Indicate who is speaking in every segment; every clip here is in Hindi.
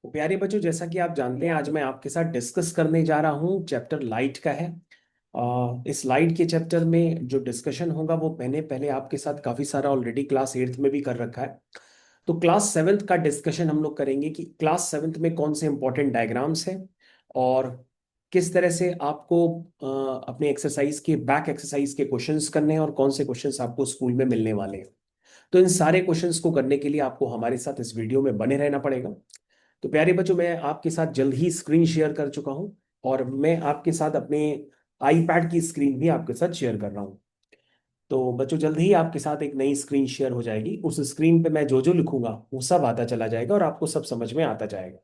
Speaker 1: तो प्यारे बच्चों, जैसा कि आप जानते हैं, आज मैं आपके साथ डिस्कस करने जा रहा हूँ, चैप्टर लाइट का है। इस लाइट के चैप्टर में जो डिस्कशन होगा वो मैंने पहले आपके साथ काफ़ी सारा ऑलरेडी क्लास 8th में भी कर रखा है। तो क्लास 7th का डिस्कशन हम लोग करेंगे कि क्लास 7th में कौन से इंपॉर्टेंट डायग्राम्स हैं और किस तरह से आपको अपने एक्सरसाइज के बैक एक्सरसाइज के क्वेश्चंस करने हैं और कौन से क्वेश्चंस आपको स्कूल में मिलने वाले हैं। तो इन सारे क्वेश्चंस को करने के लिए आपको हमारे साथ इस वीडियो में बने रहना पड़ेगा। तो प्यारे बच्चों, मैं आपके साथ जल्द ही स्क्रीन शेयर कर चुका हूं और मैं आपके साथ अपने आईपैड की स्क्रीन भी आपके साथ शेयर कर रहा हूं। तो बच्चों, जल्द ही आपके साथ एक नई स्क्रीन शेयर हो जाएगी। उस स्क्रीन पे मैं जो जो लिखूंगा वो सब आता चला जाएगा और आपको सब समझ में आता जाएगा।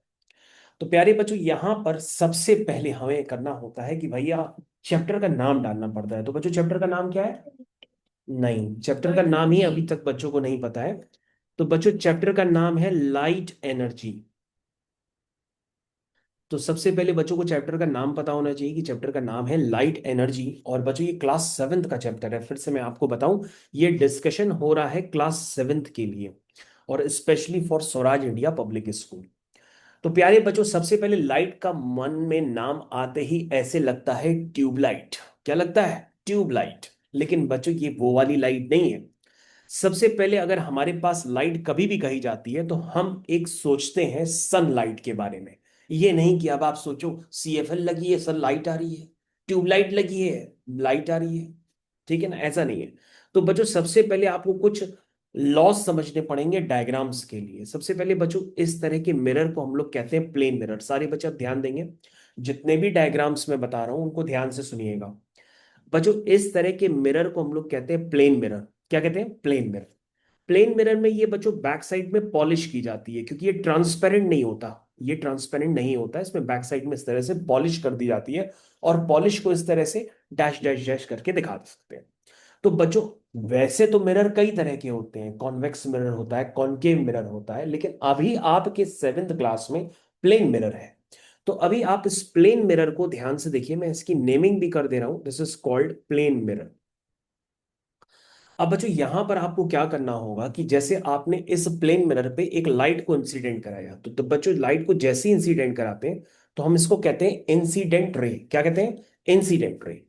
Speaker 1: तो प्यारे बच्चों, यहाँ पर सबसे पहले हमें करना होता है कि भैया चैप्टर का नाम डालना पड़ता है। तो बच्चों, चैप्टर का नाम क्या है? नहीं, चैप्टर का नाम ही अभी तक बच्चों को नहीं पता है। तो बच्चों, चैप्टर का नाम है लाइट एनर्जी। तो सबसे पहले बच्चों को चैप्टर का नाम पता होना चाहिए कि चैप्टर का नाम है लाइट एनर्जी। और बच्चों, ये क्लास 7th का चैप्टर है। फिर से मैं आपको बताऊं, ये डिस्कशन हो रहा है क्लास 7th के लिए और specially for Swaraj India public school. तो प्यारे बच्चों, सबसे पहले लाइट का मन में नाम आते ही ऐसे लगता है ट्यूबलाइट। क्या लगता है? ट्यूबलाइट। लेकिन बच्चों, ये वो वाली लाइट नहीं है। सबसे पहले अगर हमारे पास लाइट कभी भी कही जाती है तो हम एक सोचते हैं सनलाइट के बारे में। ये नहीं कि अब आप सोचो सीएफएल लगी है, सनलाइट आ रही है। ट्यूबलाइट लगी है, लाइट आ रही है। ठीक है ना? ऐसा नहीं है। तो बच्चों, सबसे पहले आपको कुछ लॉस समझने पड़ेंगे डायग्राम्स के लिए। सबसे पहले बच्चों, इस तरह के मिरर को हम लोग कहते हैं प्लेन मिरर। सारे बच्चे अब ध्यान देंगे, जितने भी डायग्राम्स मैं बता रहा हूं उनको ध्यान से सुनिएगा। बच्चों, इस तरह के मिरर को हम लोग कहते हैं प्लेन मिरर। क्या कहते हैं? Plane mirror. प्लेन मिरर में ये बच्चों बैक साइड में पॉलिश की जाती है, क्योंकि ये ट्रांसपेरेंट नहीं होता। ये ट्रांसपेरेंट नहीं होता, इसमें बैक साइड में इस तरह से पॉलिश कर दी जाती है और पॉलिश को इस तरह से डैश डैश डैश करके दिखा सकते हैं। तो बच्चों, वैसे तो मिरर कई तरह के होते हैं। कॉन्वेक्स मिरर होता है, कॉनकेव मिरर होता है, लेकिन अभी आपके 7th क्लास में प्लेन मिरर है। तो अभी आप इस प्लेन मिरर को ध्यान से देखिए। मैं इसकी नेमिंग भी कर दे रहा हूं। This is called plane mirror. अब बच्चों, यहां पर आपको क्या करना होगा कि जैसे आपने इस प्लेन मिरर पे एक लाइट को इंसिडेंट कराया, तो बच्चों, लाइट को जैसे ही इंसिडेंट कराते हैं तो हम इसको कहते हैं इंसिडेंट रे। क्या कहते हैं? Incident ray.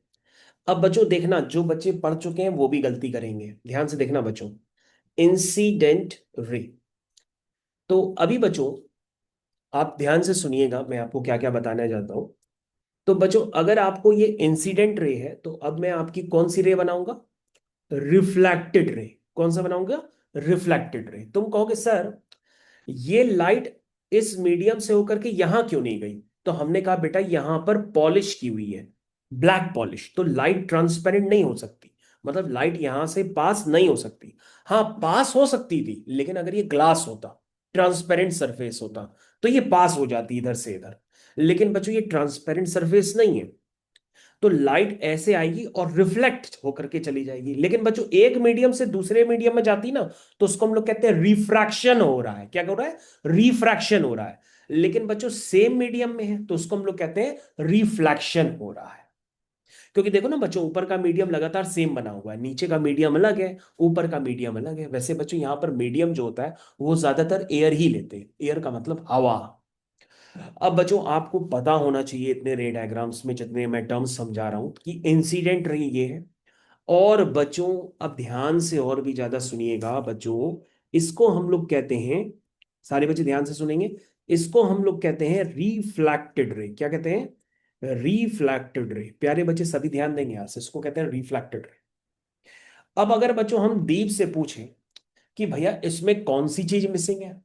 Speaker 1: अब बच्चों देखना, जो बच्चे पढ़ चुके हैं वो भी गलती करेंगे। ध्यान से देखना बच्चों, इंसिडेंट रे। तो अभी बच्चों, आप ध्यान से सुनिएगा, मैं आपको क्या क्या बताना चाहता हूं। तो बच्चों, अगर आपको ये इंसिडेंट रे है तो अब मैं आपकी कौन सी रे बनाऊंगा? Reflected ray. कौन सा बनाऊंगा? Reflected ray. तुम कहोगे सर, ये लाइट इस मीडियम से होकर के यहां क्यों नहीं गई? तो हमने कहा बेटा, यहां पर पॉलिश की हुई है, ब्लैक पॉलिश, तो लाइट ट्रांसपेरेंट नहीं हो सकती। मतलब लाइट यहां से पास नहीं हो सकती। हाँ, पास हो सकती थी, लेकिन अगर ये ग्लास होता, ट्रांसपेरेंट सरफेस होता, तो ये पास हो जाती इधर से इधर। लेकिन बच्चों, ये ट्रांसपेरेंट सरफेस नहीं है, तो लाइट ऐसे आएगी और रिफ्लेक्ट होकर के चली जाएगी। लेकिन बच्चों, एक मीडियम से दूसरे मीडियम में जाती ना, तो उसको हम लोग कहते हैं रिफ्रैक्शन हो रहा है। क्या हो रहा है? रिफ्रैक्शन हो रहा है। लेकिन बच्चों, सेम मीडियम में है तो उसको हम लोग कहते हैं रिफ्लेक्शन हो रहा है। क्योंकि देखो ना बच्चों, ऊपर का मीडियम लगातार सेम बना हुआ है, नीचे का मीडियम अलग है, ऊपर का मीडियम अलग है। वैसे बच्चों, यहाँ पर मीडियम जो होता है वो ज्यादातर एयर ही लेते हैं। एयर का मतलब हवा। अब बच्चों, आपको पता होना चाहिए इतने रे डायग्राम्स में जितने मैं टर्म्स समझा रहा हूं कि इंसिडेंट रे ये है। और बच्चों, अब ध्यान से और भी ज्यादा सुनिएगा बच्चों, इसको हम लोग कहते हैं, सारे बच्चे ध्यान से सुनेंगे, इसको हम लोग कहते हैं रिफ्लेक्टेड रे। क्या कहते हैं? Reflected ray. प्यारे बच्चे सभी ध्यान देंगे, यहां से इसको कहते हैं रिफ्लेक्टेड रे। अब अगर बच्चों हम दीप से पूछें कि भैया इसमें कौन सी चीज मिसिंग है,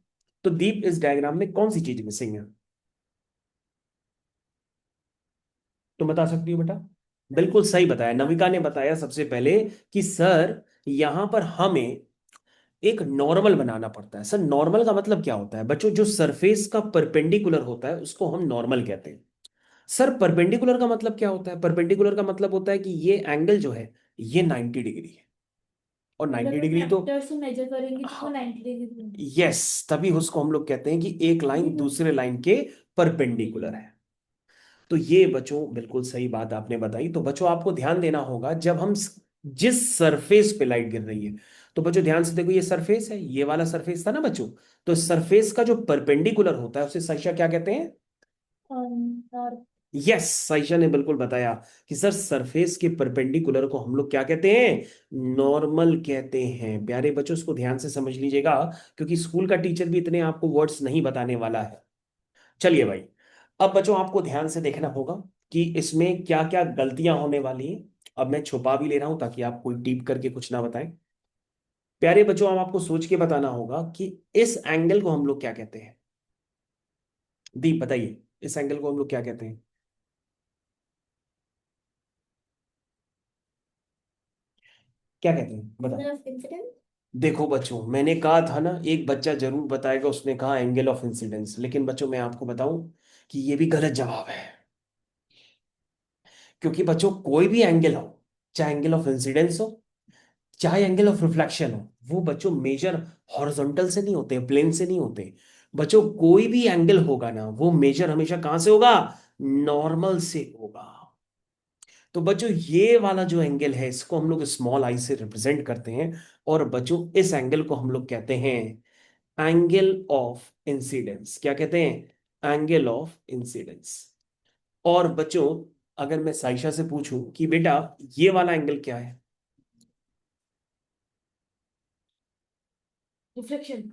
Speaker 1: तो दीप, इस डायग्राम में कौन सी चीज मिसिंग है? तुम बता सकती हो बेटा? बिल्कुल सही बताया, नविका ने बताया सबसे पहले कि सर, यहां पर हमें एक नॉर्मल बनाना पड़ता है। सर, नॉर्मल का मतलब क्या होता है? बच्चों, जो सरफेस का परपेंडिकुलर होता है उसको हम नॉर्मल कहते हैं। सर, परपेंडिकुलर का मतलब क्या होता है? परपेंडिकुलर का मतलब होता है कि ये एंगल जो है ये 90 डिग्री है। और 90 डिग्री तो,
Speaker 2: ट्रैक्टर से मेजर करेंगे तो वो
Speaker 1: हाँ,
Speaker 2: 90 डिग्री
Speaker 1: यस, तभी उसको हम लोग कहते हैं कि एक लाइन दूसरे लाइन के परपेंडिकुलर है। तो ये बच्चों बिल्कुल सही बात आपने बताई। तो बच्चों, आपको ध्यान देना होगा, जब हम जिस सरफेस पे लाइट गिर रही है, तो बच्चों ध्यान से देखो, ये सरफेस है, ये वाला सरफेस था ना बच्चों। तो सरफेस का जो परपेंडिकुलर होता है उसे साइशा क्या कहते हैं?
Speaker 2: और
Speaker 1: यस, साइशा ने बिल्कुल बताया कि सर सरफेस के परपेंडिकुलर को हम लोग क्या कहते हैं? नॉर्मल कहते हैं। प्यारे बच्चों इसको ध्यान से समझ लीजिएगा, क्योंकि स्कूल का टीचर भी इतने आपको वर्ड्स नहीं बताने वाला है। चलिए भाई, अब बच्चों आपको ध्यान से देखना होगा कि इसमें क्या क्या गलतियां होने वाली हैं। अब मैं छुपा भी ले रहा हूं ताकि आप कोई टीप करके कुछ ना बताएं। प्यारे बच्चों, अब आपको सोच के बताना होगा कि इस एंगल को हम लोग क्या कहते हैं। दीप बताइए, इस एंगल को हम लोग क्या कहते हैं? क्या कहते हैं बता।
Speaker 2: Angle of incidence.
Speaker 1: देखो बच्चों, मैंने कहा था ना एक बच्चा जरूर बताएगा, उसने कहा एंगल ऑफ इंसिडेंस। लेकिन बच्चों मैं आपको बताऊं कि ये भी गलत जवाब है। क्योंकि बच्चों कोई भी एंगल हो, चाहे एंगल ऑफ इंसिडेंस हो, चाहे एंगल ऑफ रिफ्लेक्शन हो, वो बच्चों मेजर हॉरिजॉन्टल से नहीं होते, प्लेन से नहीं होते। बच्चों कोई भी एंगल होगा ना, वो मेजर हमेशा कहां से होगा? नॉर्मल से होगा। तो बच्चों ये वाला जो एंगल है इसको हम लोग स्मॉल आई से रिप्रेजेंट करते हैं। और बच्चों इस एंगल को हम लोग कहते हैं एंगल ऑफ इंसिडेंस। क्या कहते हैं? Angle of incidence. और बच्चों अगर मैं साइशा से पूछूं कि बेटा ये वाला एंगल क्या है?
Speaker 2: रिफ्लेक्शन।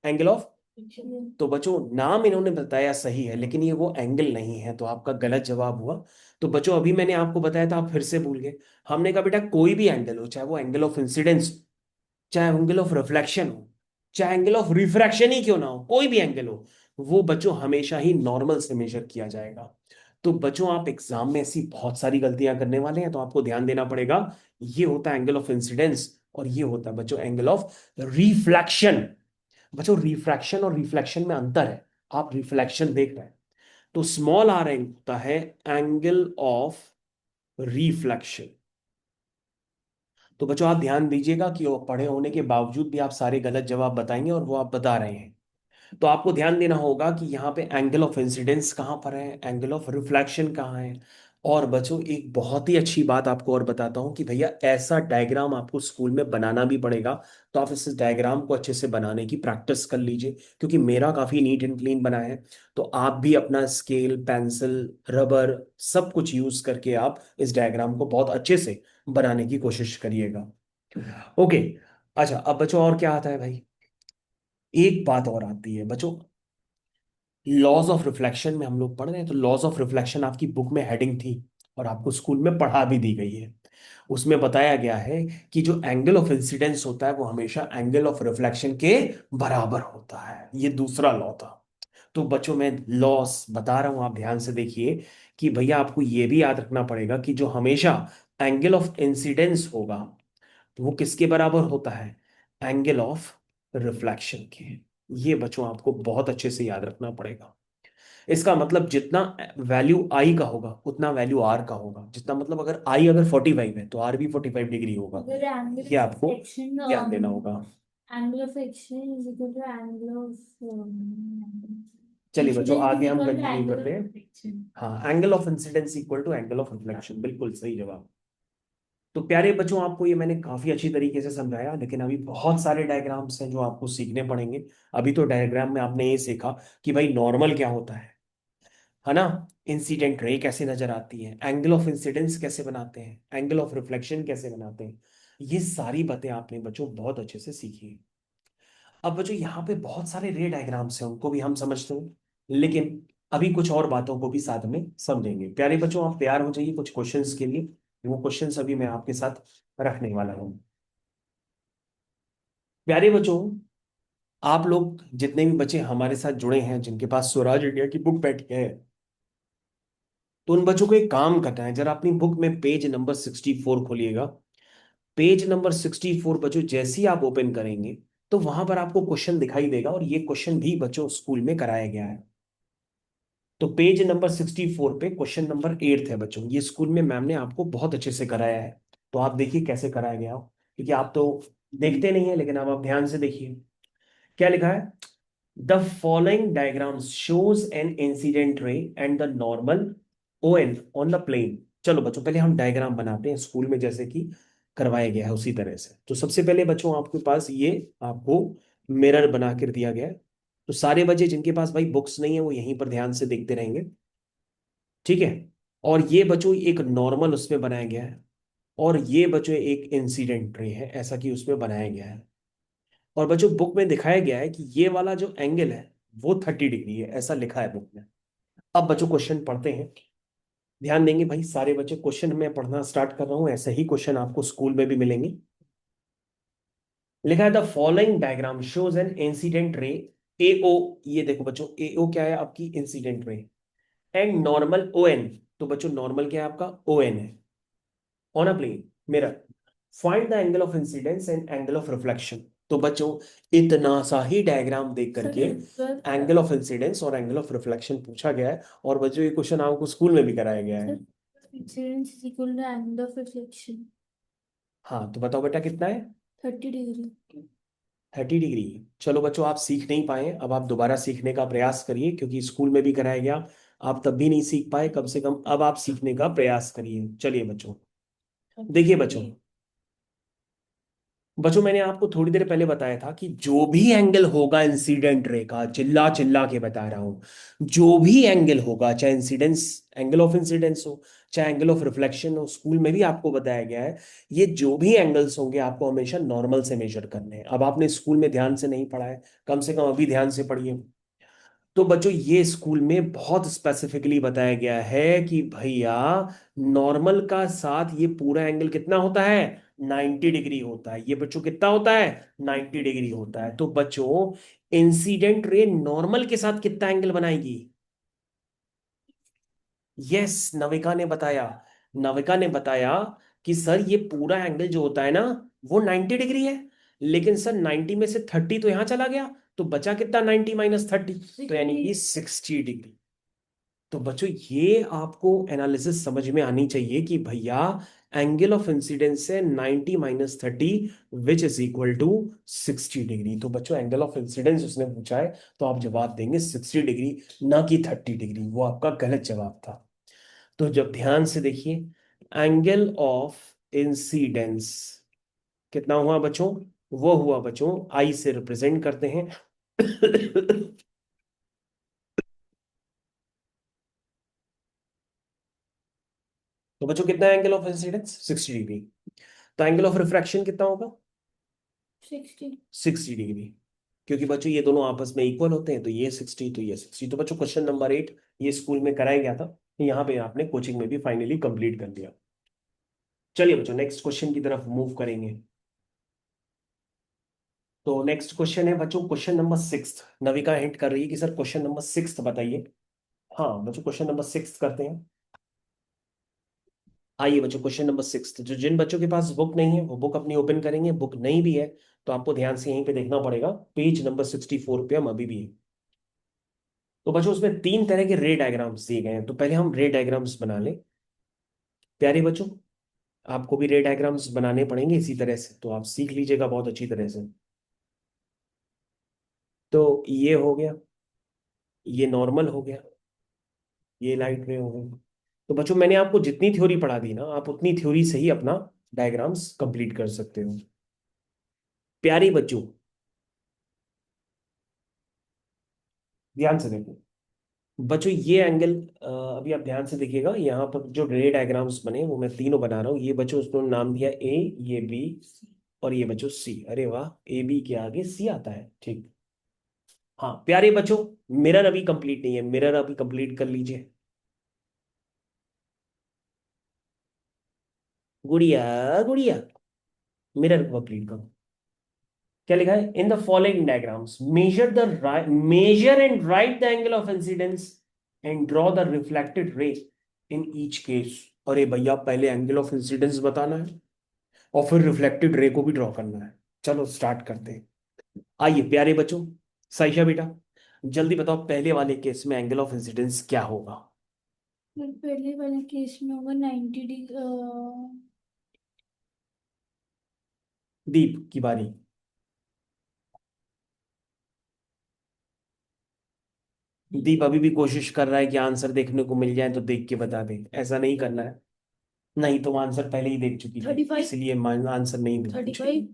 Speaker 1: Angle of.
Speaker 2: रिफ्लेक्शन।
Speaker 1: तो बच्चों नाम इन्होंने बताया सही है, लेकिन ये वो एंगल नहीं है, तो आपका गलत जवाब हुआ। तो बच्चों अभी मैंने आपको बताया था, आप फिर से भूल गए। हमने कहा बेटा कोई भी एंगल हो, चाहे वो एंगल ऑफ इंसिडेंस, चाहे एंगल ऑफ रिफ्लेक्शन हो, चाहे एंगल ऑफ रिफ्रैक्शन ही क्यों ना हो, कोई भी एंगल हो, वो बच्चों हमेशा ही नॉर्मल से मेजर किया जाएगा। तो बच्चों आप एग्जाम में ऐसी बहुत सारी गलतियां करने वाले हैं, तो आपको ध्यान देना पड़ेगा। ये होता है एंगल ऑफ इंसिडेंस, और ये होता है बच्चों एंगल ऑफ रिफ्लेक्शन। बच्चों रिफ्रैक्शन और रिफ्लेक्शन में अंतर है। आप रिफ्लेक्शन देख रहे हैं, तो स्मॉल आर होता है एंगल ऑफ रिफ्लेक्शन। तो बच्चों आप ध्यान दीजिएगा कि वो पढ़े होने के बावजूद भी आप सारे गलत जवाब बताएंगे, और वो आप बता रहे हैं। तो आपको ध्यान देना होगा कि यहाँ पे एंगल ऑफ इंसिडेंस कहाँ पर है, एंगल ऑफ रिफ्लेक्शन कहाँ है। और बच्चों एक बहुत ही अच्छी बात आपको और बताता हूँ कि भैया ऐसा डायग्राम आपको स्कूल में बनाना भी पड़ेगा। तो आप इस डायग्राम को अच्छे से बनाने की प्रैक्टिस कर लीजिए, क्योंकि मेरा काफी नीट एंड क्लीन बना है। तो आप भी अपना स्केल, पेंसिल, रबर सब कुछ यूज करके आप इस डायग्राम को बहुत अच्छे से बनाने की कोशिश करिएगा। ओके। अच्छा अब बच्चों और क्या आता है भाई? एक बात और आती है बच्चों, लॉज ऑफ रिफ्लेक्शन में हम लोग पढ़ रहे हैं। तो लॉज ऑफ रिफ्लेक्शन आपकी बुक में हेडिंग थी, और आपको स्कूल में पढ़ा भी दी गई है। उसमें बताया गया है कि जो एंगल ऑफ इंसिडेंस होता है वो हमेशा एंगल ऑफ रिफ्लेक्शन के बराबर होता है। ये दूसरा लॉ था। तो बच्चों मैं लॉस बता रहा हूं, आप ध्यान से देखिए कि भैया आपको ये भी याद रखना पड़ेगा कि जो हमेशा एंगल ऑफ इंसिडेंस होगा वो किसके बराबर होता है? एंगल ऑफ रिफ्लेक्शन के। ये बच्चों आपको बहुत अच्छे से याद रखना पड़ेगा। इसका मतलब जितना वैल्यू आई का होगा उतना वैल्यू आर का होगा। जितना मतलब अगर आई अगर 45 है तो आर भी 45 डिग्री होगा।
Speaker 2: अगर एंगल
Speaker 1: ये
Speaker 2: ऑफ
Speaker 1: आपको
Speaker 2: फ्लेक्शन
Speaker 1: ध्यान देना होगा।
Speaker 2: Angle of flection is equal to angle of
Speaker 1: चलिए बच्चों
Speaker 2: इंसिडेंस इज
Speaker 1: आगे हम
Speaker 2: इक्वल टू
Speaker 1: कंटिन्यू
Speaker 2: एंगल
Speaker 1: करते
Speaker 2: ऑफ
Speaker 1: हैं।
Speaker 2: रिफ्लेक्शन।
Speaker 1: हाँ, angle of incidence equal to angle of reflection, बिल्कुल सही जवाब। तो प्यारे बच्चों आपको ये मैंने काफी अच्छी तरीके से समझाया, लेकिन अभी बहुत सारे डायग्राम्स हैं जो आपको सीखने पड़ेंगे। अभी तो डायग्राम में आपने ये सीखा कि भाई नॉर्मल क्या होता है ना? इंसिडेंट रे कैसे नजर आती है, एंगल ऑफ इंसिडेंस कैसे बनाते हैं, एंगल ऑफ रिफ्लेक्शन कैसे बनाते हैं। ये सारी बातें आपने बच्चों बहुत अच्छे से सीखी हैं। अब बच्चों यहाँ पे बहुत सारे रे डायग्राम्स हैं, उनको भी हम समझते हैं, लेकिन अभी कुछ और बातों को भी साथ में समझेंगे। प्यारे बच्चों आप तैयार हो जाइए कुछ क्वेश्चंस के लिए। वो क्वेश्चंस अभी मैं आपके साथ रखने वाला हूँ। प्यारे बच्चों, आप लोग जितने भी बच्चे हमारे साथ जुड़े हैं, जिनके पास स्वराज इंडिया की बुक बैठी है, तो उन बच्चों को एक काम करना है। जरा अपनी बुक में पेज नंबर 64 खोलिएगा। पेज नंबर 64 बच्चों जैसे ही आप ओपन करेंगे, तो वहां पर आपको क्वेश्चन दिखाई देगा, और ये क्वेश्चन भी बच्चों स्कूल में कराया गया है। तो पेज नंबर 64 पे क्वेश्चन नंबर 8 है बच्चों, ये स्कूल में मैम ने आपको बहुत अच्छे से कराया है। तो आप देखिए कैसे कराया गया हो, क्योंकि आप तो देखते नहीं है, लेकिन आप ध्यान से देखिए क्या लिखा है। The following diagram shows an incident ray and the normal O N on the plane. चलो बच्चों पहले हम डायग्राम बनाते हैं स्कूल में, जैसे कि करवाया गया है उसी तरह से। तो सबसे पहले बच्चों आपके पास ये आपको मिरर बना कर दिया गया है। तो सारे बच्चे जिनके पास भाई बुक्स नहीं है वो यहीं पर ध्यान से देखते रहेंगे, ठीक है। और ये बच्चों एक नॉर्मल उसमें बनाया गया है, और ये बच्चों एक इंसिडेंट रे है, ऐसा कि उसमें बनाया गया है। और बच्चों बुक में दिखाया गया है कि ये वाला जो एंगल है वो 30 डिग्री है, ऐसा लिखा है बुक में। अब बच्चों क्वेश्चन पढ़ते हैं, ध्यान देंगे भाई सारे बच्चे। क्वेश्चन मैं पढ़ना स्टार्ट कर रहा हूँ, ऐसे ही क्वेश्चन आपको स्कूल में भी मिलेंगे। लिखा है the following diagram shows an incident ray AO. ये देखो बच्चों, एओ क्या है आपकी incident ray, and normal O N. तो बच्चों नॉर्मल क्या है आपका, ओ एन है, on a plane mirror. Find the angle of incidence and angle of reflection. तो बच्चों इतना सा ही डायग्राम देख करके
Speaker 2: सर
Speaker 1: एंगल ऑफ इंसिडेंस और एंगल ऑफ रिफ्लेक्शन पूछा गया है, और बच्चों ये क्वेश्चन आपको स्कूल में भी कराया गया है।
Speaker 2: incidence is equal to angle of reflection
Speaker 1: हाँ तो बताओ बेटा कितना है,
Speaker 2: 30 degree.
Speaker 1: 30 डिग्री। चलो बच्चों आप सीख नहीं पाए, अब आप दोबारा सीखने का प्रयास करिए, क्योंकि स्कूल में भी कराया गया, आप तब भी नहीं सीख पाए, कम से कम अब आप सीखने का प्रयास करिए। चलिए बच्चों, देखिए बच्चों, बच्चों मैंने आपको थोड़ी देर पहले बताया था कि जो भी एंगल होगा इंसिडेंट रे का, चिल्ला चिल्ला के बता रहा हूं, जो भी एंगल होगा, चाहे इंसिडेंस, एंगल ऑफ इंसिडेंस हो, चाहे एंगल ऑफ रिफ्लेक्शन हो, स्कूल में भी आपको बताया गया है, ये जो भी एंगल्स होंगे आपको हमेशा नॉर्मल से मेजर करने हैं। अब आपने स्कूल में ध्यान से नहीं पढ़ा है, कम से कम अभी ध्यान से पढ़िए। तो बच्चों ये स्कूल में बहुत स्पेसिफिकली बताया गया है कि भैया नॉर्मल का साथ ये पूरा एंगल कितना होता है, 90 डिग्री होता है। ये बच्चों कितना होता है, 90 डिग्री होता है। तो बच्चों इंसिडेंट रे नॉर्मल के साथ कितना एंगल बनाएगी, यस नविका ने बताया। नविका ने बताया कि सर ये पूरा एंगल जो होता है ना वो 90 डिग्री है, लेकिन सर 90 में से 30 तो यहां चला गया, तो बचा कितना 90 माइनस 30, तो यानी कि 60 डिग्री। तो बच्चों ये आपको एनालिसिस समझ में आनी चाहिए कि भैया एंगल ऑफ इंसिडेंस है 90 minus 30 which is equal to 60 degree. तो बच्चों एंगल ऑफ इंसिडेंस उसने पूछा है, तो आप जवाब देंगे 60 डिग्री, ना कि 30 डिग्री। वो आपका गलत जवाब था। तो जब ध्यान से देखिए, एंगल ऑफ इंसिडेंस कितना हुआ बच्चों, वो हुआ बच्चों, आई से रिप्रेजेंट करते हैं। तो बच्चों कितना एंगल ऑफ इंसिडेंस, 60 डिग्री। तो एंगल ऑफ रिफ्रैक्शन कितना होगा,
Speaker 2: 60.
Speaker 1: 60 डिग्री। क्योंकि बच्चों ये दोनों आपस में इक्वल होते हैं, तो ये 60 तो ये 60। तो बच्चों क्वेश्चन नंबर 8 ये स्कूल में कराया गया था, यहाँ पे आपने कोचिंग में भी फाइनली कंप्लीट कर दिया। चलिए बच्चों नेक्स्ट क्वेश्चन की तरफ मूव करेंगे। तो नेक्स्ट क्वेश्चन है बच्चों क्वेश्चन नंबर 6। नविका हिंट कर रही है कि सर क्वेश्चन नंबर 6 बताइए। हाँ बच्चों क्वेश्चन नंबर 6 करते हैं। आइए बच्चों क्वेश्चन नंबर 6, जो जिन बच्चों के पास बुक नहीं है वो बुक अपनी ओपन करेंगे, बुक नहीं भी है तो आपको ध्यान से यहीं पे देखना पड़ेगा, पेज नंबर 64 पे हम अभी भी हैं। तो बच्चों उसमें 3 तरह के रे डायग्राम्स दिए गए हैं, तो पहले हम रे डायग्राम्स बना लें। प्यारे बच्चों आपको भी रे डायग्राम्स बनाने पड़ेंगे इसी तरह से, तो आप सीख लीजिएगा बहुत अच्छी तरह से। तो ये हो गया, ये नॉर्मल हो गया, ये लाइट रे हो गई। तो बच्चों मैंने आपको जितनी थ्योरी पढ़ा दी ना, आप उतनी थ्योरी से ही अपना डायग्राम्स कंप्लीट कर सकते हो। प्यारे बच्चों ध्यान से देखो, बच्चों ये एंगल, अभी आप ध्यान से देखिएगा, यहाँ पर जो रे डायग्राम्स बने वो मैं तीनों बना रहा हूँ। ये बच्चों उसने नाम दिया ए, ये बी, और ये बच्चों सी। अरे वाह, ए बी के आगे सी आता है, ठीक। हाँ प्यारे बच्चों, मिरर अभी कंप्लीट नहीं है, मिरर अभी कंप्लीट कर लीजिए। गुड़िया गुड़िया, मिरर कंप्लीट करो। क्या लिखा है, in the following diagrams measure and write the angle of incidence and draw the reflected ray in each case. अरे भैया पहले एंगल ऑफ इंसिडेंस बताना है और फिर रिफ्लेक्टेड रे को भी ड्रॉ करना है। चलो स्टार्ट करते हैं। आइए प्यारे बच्चों, साइशा बेटा जल्दी बताओ पहले वाले केस में एंगल ऑफ इंसिडेंस क्या होगा।
Speaker 2: फिर पहले वाले केस में होगा 90 डिग्री.
Speaker 1: दीप की बारी। दीप अभी भी कोशिश कर रहा है कि आंसर देखने को मिल जाए तो देख के बता दे, ऐसा नहीं करना है। नहीं, तुम आंसर पहले ही देख चुकी थी,
Speaker 3: 35।
Speaker 1: इसलिए आंसर नहीं दे
Speaker 3: 35।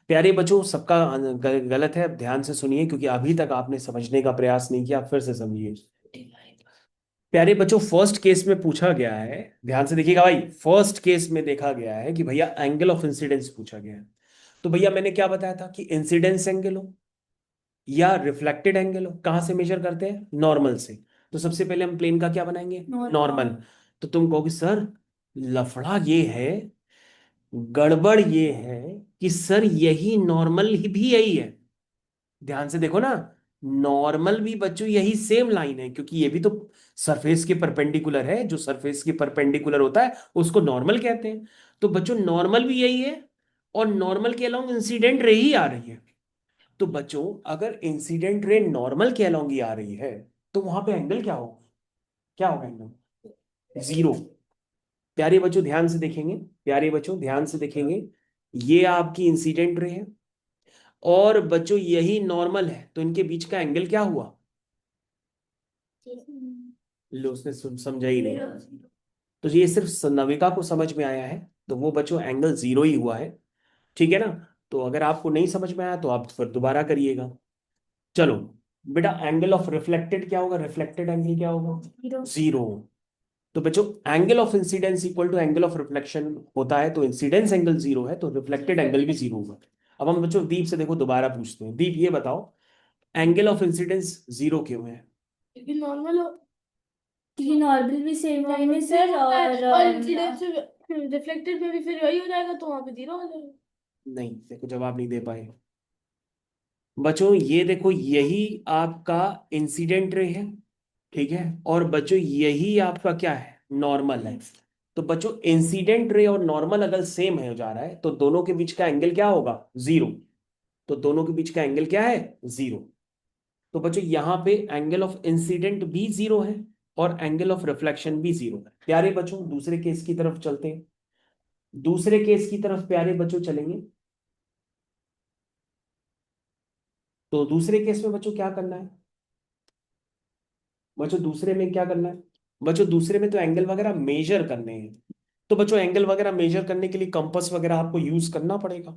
Speaker 1: प्यारे बच्चों, सबका गलत है। अब ध्यान से सुनिए, क्योंकि अभी तक आपने समझने का प्रयास नहीं किया, आप फिर से समझिए। प्यारे बच्चों, फर्स्ट केस में पूछा गया है, ध्यान से देखिएगा भाई, फर्स्ट केस में देखा गया है कि भैया एंगल ऑफ इंसिडेंस पूछा गया है। तो भैया मैंने क्या बताया था कि इंसिडेंस एंगल हो या रिफ्लेक्टेड एंगल हो, कहाँ से मेजर करते हैं? नॉर्मल से। तो सबसे पहले हम प्लेन का क्या बनाएंगे? नॉर्मल। तो तुम कहोगे सर लफड़ा ये है, गड़बड़ ये है कि सर यही नॉर्मल ही भी यही है। ध्यान से देखो ना, नॉर्मल भी बच्चों यही सेम लाइन है, क्योंकि ये भी तो सरफेस के परपेंडिकुलर है। जो सरफेस के परपेंडिकुलर होता है उसको नॉर्मल कहते हैं। तो बच्चों नॉर्मल भी यही है, और नॉर्मल के अलोंग इंसिडेंट रे ही आ रही है। तो बच्चों अगर इंसिडेंट रे नॉर्मल के अलोंग ही आ रही है, तो वहां पे एंगल क्या होगा? क्या होगा एंगल? जीरो। प्यारे बच्चों ध्यान से देखेंगे, प्यारे बच्चों ध्यान से देखेंगे, ये आपकी इंसिडेंट रे है, और बच्चों यही नॉर्मल है, तो इनके बीच का एंगल क्या हुआ? लो, उसने समझा ही नहीं। तो ये सिर्फ नविका को समझ में आया है, तो वो बच्चों एंगल जीरो ही हुआ है। ठीक है ना? तो अगर आपको नहीं समझ में आया तो आप फिर दोबारा करिएगा। चलो बेटा, एंगल ऑफ रिफ्लेक्टेड क्या होगा? रिफ्लेक्टेड एंगल क्या होगा? जीरो। तो बच्चों angle of incidence equal to angle of reflection होता है, तो इंसिडेंस एंगल जीरो है, तो रिफ्लेक्टेड एंगल भी जीरो होगा। अब हम बच्चों दीप से देखो दोबारा पूछते हैं। दीप ये बताओ, एंगल ऑफ इंसिडेंस जीरो क्यों है?
Speaker 3: क्योंकि नॉर्मल हो,
Speaker 2: क्योंकि नॉर्मल भी सेम लाइन है सर,
Speaker 3: और इंसिडेंस रिफ्लेक्टेड में भी फिर वही हो जाएगा, तो वहां पे जीरो हो जाएगा।
Speaker 1: नहीं, देखो जवाब नहीं दे पाए बच्चों। ये देखो, यही आपका इंसिडेंट रे है, ठीक है, और बच्चों यही आपका क्या है? नॉर्मल है। तो बच्चों इंसिडेंट रे और नॉर्मल अगर सेम है हो जा रहा है, तो दोनों के बीच का एंगल क्या होगा? जीरो। तो दोनों के बीच का एंगल क्या है? जीरो। तो बच्चों यहां पे एंगल ऑफ इंसिडेंट भी जीरो है, और एंगल ऑफ रिफ्लेक्शन भी जीरो है। प्यारे बच्चों दूसरे केस की तरफ चलते हैं। दूसरे केस की तरफ प्यारे बच्चों चलेंगे। तो दूसरे केस में बच्चों क्या करना है? बच्चों दूसरे में क्या करना है? बच्चों दूसरे में तो एंगल वगैरह मेजर करने हैं। तो बच्चों एंगल वगैरह मेजर करने के लिए कंपास वगैरह आपको यूज करना पड़ेगा।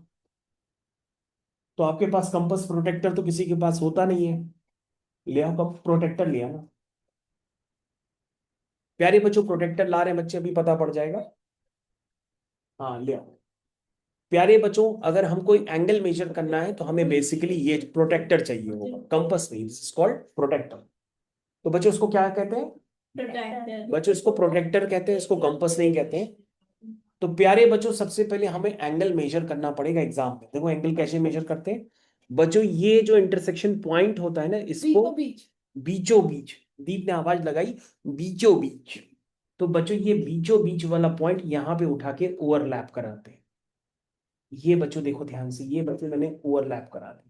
Speaker 1: तो आपके पास कंपास प्रोटेक्टर तो किसी के पास होता नहीं है, ले आओ कब प्रोटेक्टर लिया ना। प्यारे बच्चों प्रोटेक्टर ला रहे हैं बच्चे, अभी पता पड़ जाएगा। हाँ ले आओ। प्यारे बच्चों अगर हमको एंगल मेजर करना है तो हमें बेसिकली ये प्रोटेक्टर चाहिए होगा, कंपास नहीं, दिस इज कॉल्ड प्रोटेक्टर। तो बच्चों उसको क्या कहते हैं?
Speaker 2: प्रोटेक्टर।
Speaker 1: बच्चों इसको प्रोटेक्टर कहते हैं, इसको कंपास नहीं कहते हैं। तो प्यारे बच्चों सबसे पहले हमें एंगल मेजर करना पड़ेगा एग्जाम में। देखो एंगल कैसे मेजर करते हैं बच्चों, ये जो इंटरसेक्शन पॉइंट होता है ना, इसको
Speaker 3: बीच।
Speaker 1: बीचों बीच, दीप ने आवाज लगाई, बीचों बीच। तो बच्चों ये बीचों बीच वाला पॉइंट यहाँ पे उठा के ओवरलैप कराते हैं। ये बच्चों देखो ध्यान से, ये बच्चों मैंने ओवरलैप करा दिया।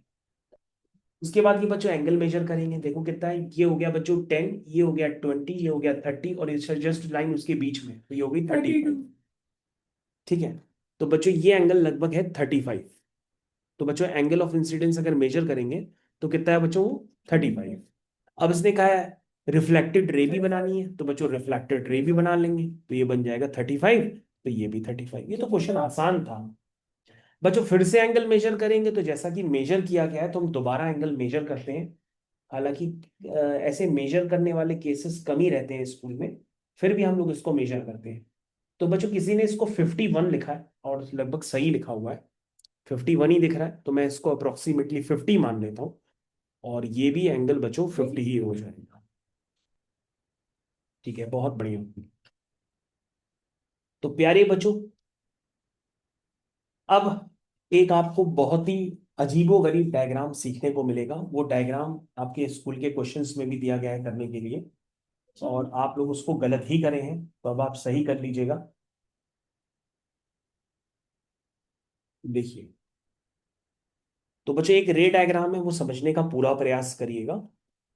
Speaker 1: उसके बाद ये बच्चों एंगल मेजर करेंगे, देखो कितना है, ये हो गया बच्चों 10, ये हो गया 20, ये हो गया 30, और ये जस्ट लाइन उसके बीच में, तो ये हो गई 32। ठीक है, तो बच्चों ये एंगल लगभग है 35। तो बच्चों एंगल ऑफ इंसिडेंस अगर मेजर करेंगे तो कितना है बच्चों? 35। अब इसने कहा है रिफ्लेक्टेड रे भी बनानी है, तो बच्चों रिफ्लेक्टेड रे भी बना लेंगे, तो ये बन जाएगा 35, तो ये भी 35। ये तो क्वेश्चन आसान था बच्चों। फिर से एंगल मेजर करेंगे, तो जैसा कि मेजर किया गया है तो हम दोबारा एंगल मेजर करते हैं। हालांकि ऐसे मेजर करने वाले केसेस कम ही रहते हैं स्कूल में, फिर भी हम लोग इसको मेजर करते हैं। तो बच्चों किसी ने इसको 51 लिखा है, और लगभग सही लिखा हुआ है, 51 ही दिख रहा है, तो मैं इसको अप्रोक्सीमेटली 50 मान लेता हूँ, और ये भी एंगल बच्चों 50 ही हो जाएगा। ठीक है, बहुत बढ़िया। तो प्यारे बच्चों अब एक आपको बहुत ही अजीबोगरीब डायग्राम सीखने को मिलेगा। वो डायग्राम आपके स्कूल के क्वेश्चंस में भी दिया गया है करने के लिए, और आप लोग उसको गलत ही करे हैं, तो अब आप सही कर लीजिएगा। देखिए, तो बच्चों एक रे डायग्राम है, वो समझने का पूरा प्रयास करिएगा।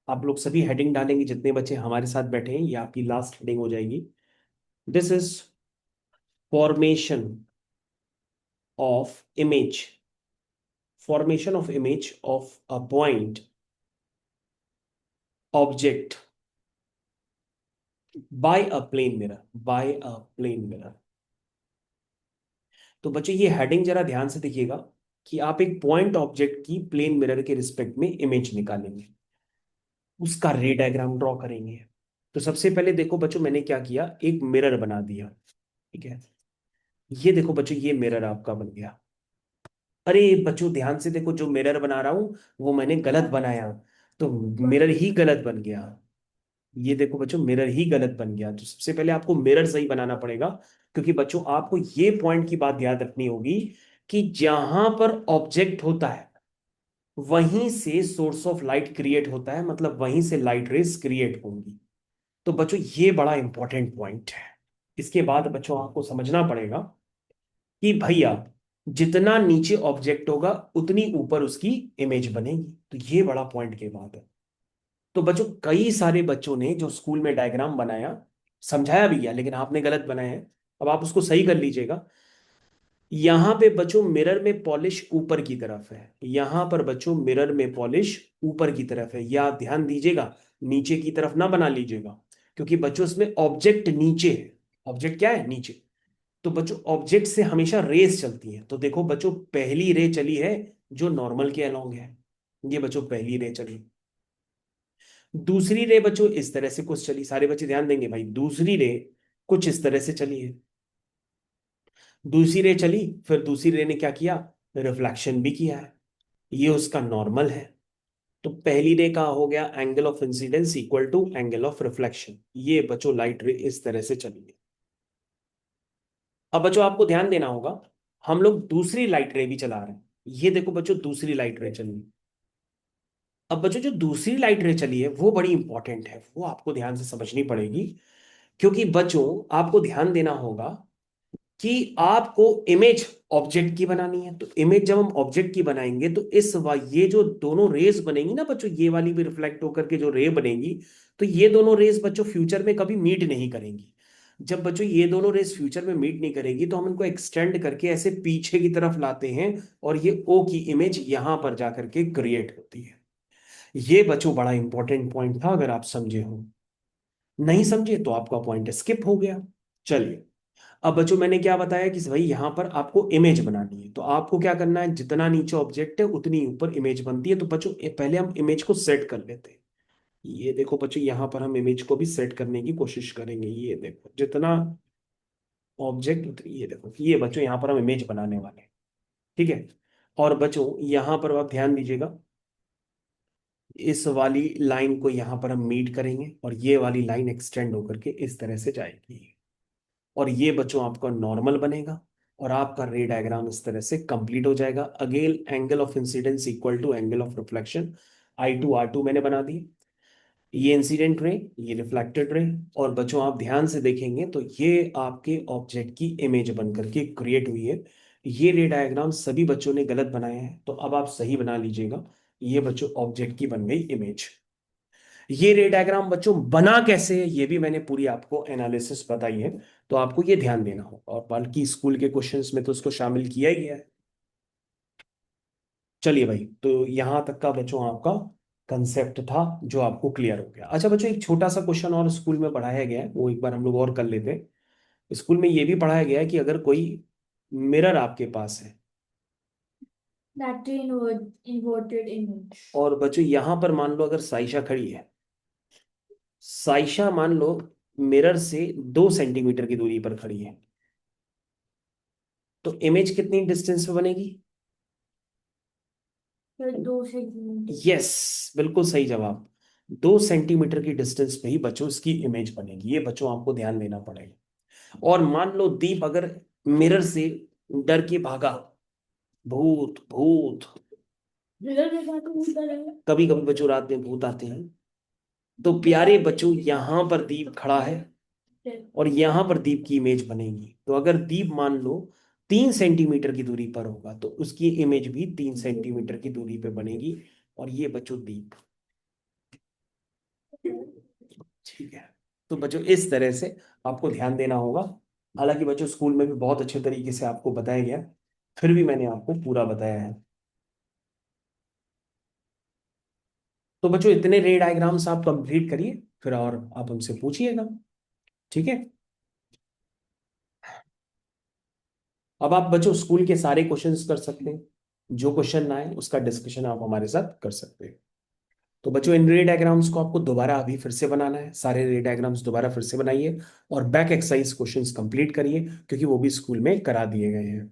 Speaker 1: आप लोग सभी हेडिंग डालेंगे, जितने बच्चे हमारे साथ बैठे हैं, ये आपकी लास्ट हेडिंग हो जाएगी। This is formation of image, formation of image of a point object by a plane mirror, by a plane mirror। तो बच्चों ये हेडिंग जरा ध्यान से देखिएगा कि आप एक पॉइंट ऑब्जेक्ट की प्लेन मिरर के रिस्पेक्ट में इमेज निकालेंगे, उसका रे डायग्राम ड्रॉ करेंगे। तो सबसे पहले देखो बच्चों मैंने क्या किया, एक मिरर बना दिया। ठीक है, ये देखो बच्चों ये मिरर आपका बन गया। अरे बच्चों ध्यान से देखो, जो मिरर बना रहा हूं वो मैंने गलत बनाया, तो मिरर ही गलत बन गया। ये देखो बच्चों मिरर ही गलत बन गया। तो सबसे पहले आपको मिरर सही बनाना पड़ेगा, क्योंकि बच्चों आपको ये पॉइंट की बात याद रखनी होगी कि जहां पर ऑब्जेक्ट होता है वहीं से सोर्स ऑफ लाइट क्रिएट होता है, मतलब वहीं से लाइट रेस क्रिएट होंगी। तो बच्चों ये बड़ा इंपॉर्टेंट पॉइंट है। इसके बाद बच्चों आपको समझना पड़ेगा कि भैया जितना नीचे ऑब्जेक्ट होगा उतनी ऊपर उसकी इमेज बनेगी। तो ये बड़ा पॉइंट की बात है। तो बच्चों कई सारे बच्चों ने जो स्कूल में डायग्राम बनाया, समझाया भी गया, लेकिन आपने गलत बनाया है। अब आप उसको सही कर लीजिएगा। यहां पे बच्चों मिरर में पॉलिश ऊपर की तरफ है, यहां पर बच्चों मिरर में पॉलिश ऊपर की तरफ है, या ध्यान दीजिएगा नीचे की तरफ ना बना लीजिएगा, क्योंकि बच्चों इसमें ऑब्जेक्ट नीचे है। ऑब्जेक्ट क्या है, नीचे। तो बच्चों ऑब्जेक्ट से हमेशा रेस चलती है। तो देखो बच्चों पहली रे चली है जो नॉर्मल के अलोंग है, ये बच्चों पहली रे चली। दूसरी रे बच्चों इस तरह से कुछ चली, सारे बच्चे ध्यान देंगे भाई, दूसरी रे कुछ इस तरह से चली है। दूसरी रे चली, फिर दूसरी रे ने क्या किया, रिफ्लेक्शन भी किया है, ये उसका नॉर्मल है। तो पहली रे का हो गया angle of incidence equal to angle of reflection. ये बच्चों लाइट रे इस तरह से चली है। अब बच्चों आपको ध्यान देना होगा, हम लोग दूसरी लाइट रे भी चला रहे हैं। ये देखो बच्चों दूसरी लाइट रे चली। अब बच्चों जो दूसरी लाइट रे चली है वो बड़ी इंपॉर्टेंट है, वो आपको ध्यान से समझनी पड़ेगी। क्योंकि बच्चों आपको ध्यान देना होगा कि आपको इमेज ऑब्जेक्ट की बनानी है। तो इमेज जब हम ऑब्जेक्ट की बनाएंगे तो ये जो दोनों रेज बनेंगी ना बच्चों, ये वाली भी रिफ्लेक्ट होकर के जो रे बनेगी, तो ये दोनों रेज बच्चों फ्यूचर में कभी मीट नहीं करेंगी। जब बच्चों ये दोनों रेज फ्यूचर में मीट नहीं करेगी तो हम इनको एक्सटेंड करके ऐसे पीछे की तरफ लाते हैं, और ये ओ की इमेज यहां पर जाकर के क्रिएट होती है। ये बच्चों बड़ा इंपॉर्टेंट पॉइंट था, अगर आप समझे हो। नहीं समझे तो आपका पॉइंट स्किप हो गया। चलिए, अब बच्चों मैंने क्या बताया कि भाई यहां पर आपको इमेज बनानी है, तो आपको क्या करना है, जितना नीचे ऑब्जेक्ट है उतनी ऊपर इमेज बनती है। तो बच्चों पहले हम इमेज को सेट कर लेते हैं। ये देखो बच्चों यहां पर हम इमेज को भी सेट करने की कोशिश करेंगे। ये देखो जितना ऑब्जेक्ट उतनी, ये देखो ये बच्चों यहां पर हम इमेज बनाने वाले हैं। ठीक है, और बच्चों यहां पर आप ध्यान दीजिएगा, इस वाली लाइन को यहां पर हम मीट करेंगे, और ये वाली लाइन एक्सटेंड होकर के इस तरह से जाएगी, और ये बच्चों आपका नॉर्मल बनेगा, और आपका रे डायग्राम इस तरह से कंप्लीट हो जाएगा। Again angle of incidence equal to angle of reflection, I2 R2 मैंने बना दी। ये इंसिडेंट रे, ये रिफ्लेक्टेड रे। और बच्चों आप ध्यान से देखेंगे तो ये आपके ऑब्जेक्ट की इमेज बन करके क्रिएट हुई है। ये रे डायग्राम सभी बच्चों ने गलत बनाए हैं, तो अब आप सही बना लीजिएगा। ये बच्चों ऑब्जेक्ट की बन गई इमेज। ये रे डायग्राम बच्चों बना कैसे है ये भी मैंने पूरी आपको एनालिसिस बताई है, तो आपको ये ध्यान देना होगा, और बल्कि स्कूल के क्वेश्चंस में तो उसको शामिल किया ही गया है। चलिए भाई, तो यहां तक का बच्चों आपका कंसेप्ट था जो आपको क्लियर हो गया। अच्छा बच्चों एक छोटा सा क्वेश्चन और स्कूल में पढ़ाया गया है, वो एक बार हम लोग और कर लेते हैं। स्कूल में ये भी पढ़ाया गया है कि अगर कोई मिरर आपके पास है,
Speaker 2: That to inverted image.
Speaker 1: और बच्चों यहां पर मान लो अगर साइशा खड़ी है, साइशा मान लो मिरर से 2 सेंटीमीटर की दूरी पर खड़ी है, तो इमेज कितनी डिस्टेंस पे बनेगी?
Speaker 2: फिर 2 सेंटीमीटर।
Speaker 1: यस, बिल्कुल सही जवाब। 2 सेंटीमीटर की डिस्टेंस पे ही बच्चों इसकी इमेज बनेगी। ये बच्चों आपको ध्यान देना पड़ेगा। और मान लो दीप अगर मिरर से डर के भागा, भूत भूत,
Speaker 3: मिरर में जाकर घूमता रहेगा।
Speaker 1: कभी कभी बच्चों रात में भूत आते हैं, तो प्यारे बच्चों यहां पर दीप खड़ा है, और यहां पर दीप की इमेज बनेगी। तो अगर दीप मान लो 3 सेंटीमीटर की दूरी पर होगा, तो उसकी इमेज भी 3 सेंटीमीटर की दूरी पे बनेगी, और ये बच्चों दीप। ठीक है, तो बच्चों इस तरह से आपको ध्यान देना होगा। हालांकि बच्चों स्कूल में भी बहुत अच्छे तरीके से आपको बताया गया, फिर भी मैंने आपको पूरा बताया है। तो बच्चों इतने रे डायग्राम्स आप कंप्लीट करिए, फिर और आप हमसे पूछिएगा। ठीक है। अब आप बच्चों स्कूल के सारे क्वेश्चंस कर सकते हैं, जो क्वेश्चन ना आए उसका डिस्कशन आप हमारे साथ कर सकते हैं। तो बच्चों इन रे डायग्राम्स को आपको दोबारा अभी फिर से बनाना है, सारे रे डायग्राम्स दोबारा फिर से बनाइए और बैक एक्सरसाइज क्वेश्चंस कंप्लीट करिए, क्योंकि वो भी स्कूल में करा दिए गए हैं।